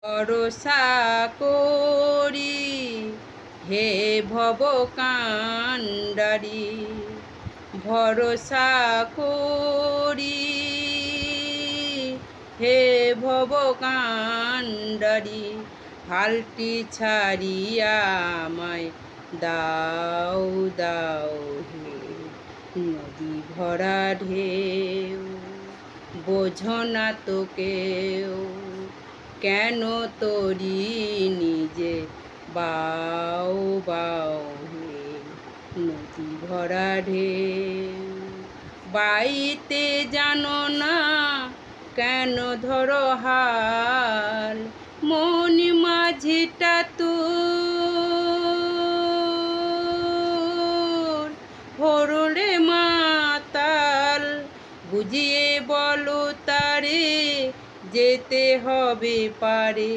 ভরসা করি হে ভব কান্ডারি, ভরসা করি হে ভব কান্ডারি। হালটি ছাড়িয়া আমায় দাও দাও হে নদী ভরা ঢেউ, বোঝো না তো কেউ কেন তোরি নিজে বাও বাও হে নদী ভরা ঢেউ। বাইতে জানো না কেন ধরো হাল, মন মাঝিটা তোর হরলে মাতাল, বুঝিয়ে বলো তারে যেতে হবে পারে।